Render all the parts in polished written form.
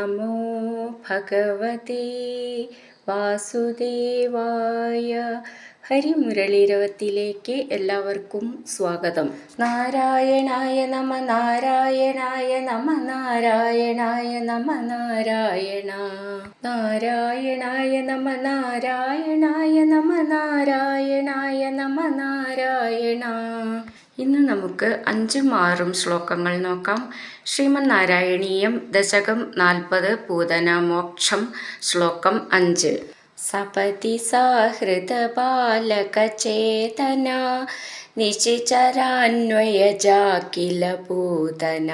നമോ ഭഗവതേ വാസുദേവായ. ഹരിമുരളീരവത്തിലേക്ക് എല്ലാവർക്കും സ്വാഗതം. നാരായണായ നമ നാരായണായ നമ നാരായണായ നമ നാരായണ. നാരായണായ നമ നാരായണായ നമ നാരായണായ നമ നാരായണ. ഇന്ന് നമുക്ക് 5ഉം 6ഉം ശ്ലോകങ്ങൾ നോക്കാം. ശ്രീമന് നാരായണീയം ദശകം 40 പൂതന മോക്ഷം ശ്ലോകം 5. സപതി സാഹൃത ബാലകചേതന നിശിചരാന്വയജാകില പൂതന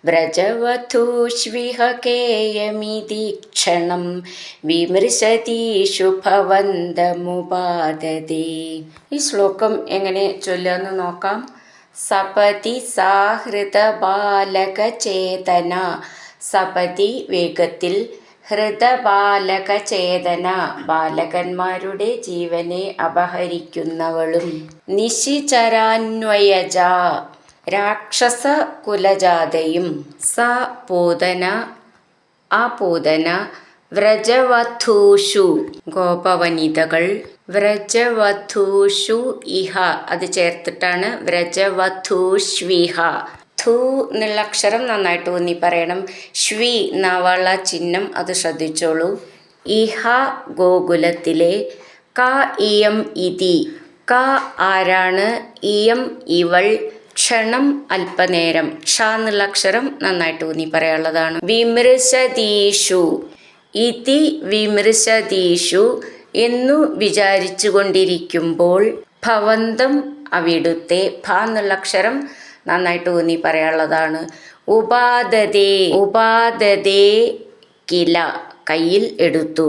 വ്രജവധൂഷ്വിഹ കേയമിദീക്ഷണം വിമൃശതീഷു ഭവന്തമുപാദതേ. ഈ ശ്ലോകം എങ്ങനെ ചൊല്ലുമെന്ന് നോക്കാം. സപതി സാഹൃത ബാലകചേതന. സപതി വേഗത്തിൽ, ഹൃതബാലകചേതന ബാലകന്മാരുടെ ജീവനെ അപഹരിക്കുന്നവളും, നിശിചരാന്വയജ രാക്ഷസ കുലജാതയും, സ പൂതന ആ പൂതന, വ്രജവധൂഷു ഗോപവനിതകൾ, വ്രജവധൂഷു ഇഹ അത് ചേർത്തിട്ടാണ് വ്രജവധൂഷ്വിഹ. ധൂ എന്നുള്ള അക്ഷരം നന്നായിട്ട് ഊന്നി പറയണം. ശ്വി നവള ചിഹ്നം അത് ശ്രദ്ധിച്ചോളൂ. ഇഹ ഗോകുലത്തിലെ, ക ഇയം ഇതി ക ആരാണ്, ഇയം ഇവൾ, ക്ഷണം അല്പനേരം, ക്ഷ എന്നുള്ള അക്ഷരം നന്നായിട്ട് ഊന്നി പറയാനുള്ളതാണ്. വിമൃശതീഷു ഇതി വിമൃശതീഷു എന്നു വിചാരിച്ചു കൊണ്ടിരിക്കുമ്പോൾ, ഭവന്തം അവിടുത്തെ, ഭ എന്നുള്ള അക്ഷരം നന്നായിട്ട് ഊന്നി പറയാനുള്ളതാണ്. ഉപാദതേ ഉപാദതേ കില കയ്യിൽ എടുത്തു.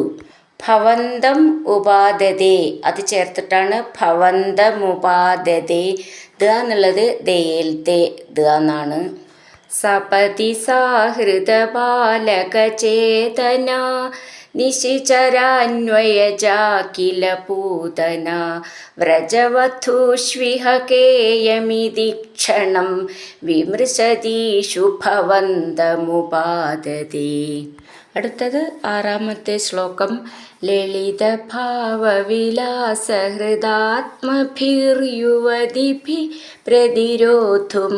ഭവന്തം ഉപാദതേ അത് ചേർത്തിട്ടാണ് ഭവന്തമുപാദതേ. ദ എന്നുള്ളത് ദയേൽത്തെ ദ എന്നാണ്. സപതി സാഹൃത ബാലകചേതന നിശിചരാന്വയജാകില പൂതന വ്രജവധൂഷ്വിഹ കേയമിദീക്ഷണം വിമൃശതീഷു ഭവന്തമുപാദതേ. അടുത്തത് 6ാമത്തെ ശ്ലോകം. ലളിത ഭാവവിലാസഹൃദാത്മഭിർയുവതിഭി പ്രതിരോധുമപാരിത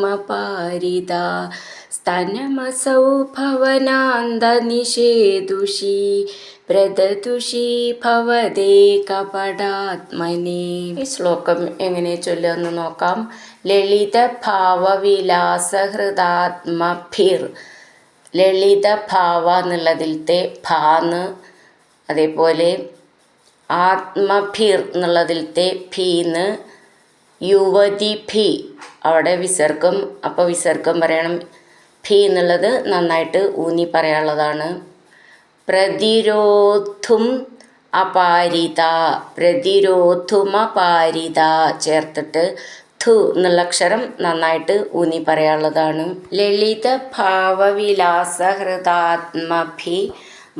സ്തനമസൗ ഭവനാന്ത നിഷേദുഷി പ്രദതുഷി ഭവതേ കപടാത്മനേ. ഈ ശ്ലോകം എങ്ങനെ ചൊല്ലുമെന്ന് നോക്കാം. ലളിത ഭാവവിലാസഹൃദാത്മഭിർ, ലളിത ഭാവ എന്നുള്ളതിലത്തെ ഭാന്ന്, അതേപോലെ ആത്മഭിർ എന്നുള്ളതിലത്തെ ഭീന്ന്, യുവതിഭി അവിടെ വിസർഗം, അപ്പോൾ വിസർഗം പറയണം. ഭി എന്നുള്ളത് നന്നായിട്ട് ഊന്നി പറയാനുള്ളതാണ്. പ്രതിരോധും അപാരിത, പ്രതിരോധുമപാരിത ചേർത്തിട്ട് ധു എന്നുള്ള അക്ഷരം നന്നായിട്ട് ഊന്നി പറയാനുള്ളതാണ്. ലളിത ഭാവവിലാസഹൃദാത്മഭി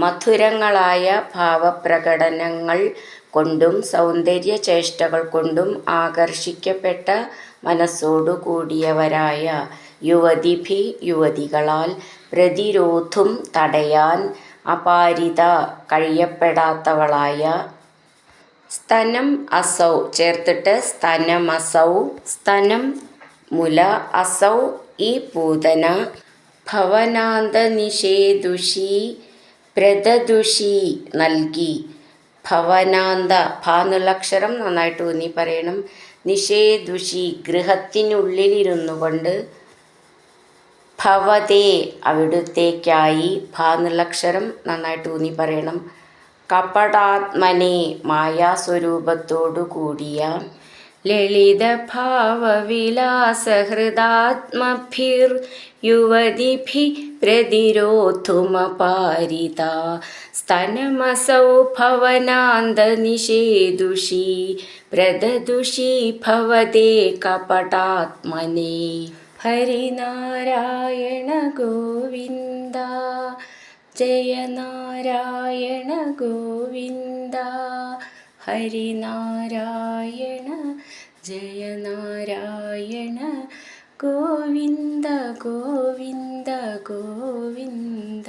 മധുരങ്ങളായ ഭാവപ്രകടനങ്ങൾ കൊണ്ടും സൗന്ദര്യ ചേഷ്ടകൾ കൊണ്ടും ആകർഷിക്കപ്പെട്ട മനസ്സോടു കൂടിയവരായ യുവതിഭി യുവതികളാൽ, പ്രതിരോധും തടയാൻ, അപാരിത കഴിയപ്പെടാത്തവളായ, സ്തനം അസൗ ചേർത്തിട്ട് സ്തനമസൗ സ്തനം മുല, അസൗ ഈ പൂതന, ഭവനാന്ത നിഷേദുഷി പ്രദതുഷി നൽകി, ഭവനാന്ത ഭ എന്നുള്ള അക്ഷരം നന്നായിട്ട് ഊന്നി പറയണം. നിഷേദുഷി ഗൃഹത്തിനുള്ളിലിരുന്നു കൊണ്ട്, ഭവതേ അവിടുത്തേക്കായി, ഭ എന്നുള്ള അക്ഷരം നന്നായിട്ട് ഊന്നി പറയണം. കപടാത്മനെ മായാസ്വരൂപത്തോടു കൂടിയ, ലളിത ഭാവവിലാസഹൃദാത്മഭിർ യുവതിഭി പ്രതിരോധുമപാരിത സ്തനമസൗ ഭവനാന്ത നിഷേദുഷി പ്രദതുഷി ഭവതേ കപടാത്മനേ. ഹരിനാരായണ ഗോവിന്ദ ജയ നാരായണ ഗോവിന്ദ. ഹരിനാരായണ ജയ നാരായണ ഗോവിന്ദ ഗോവിന്ദ ഗോവിന്ദ.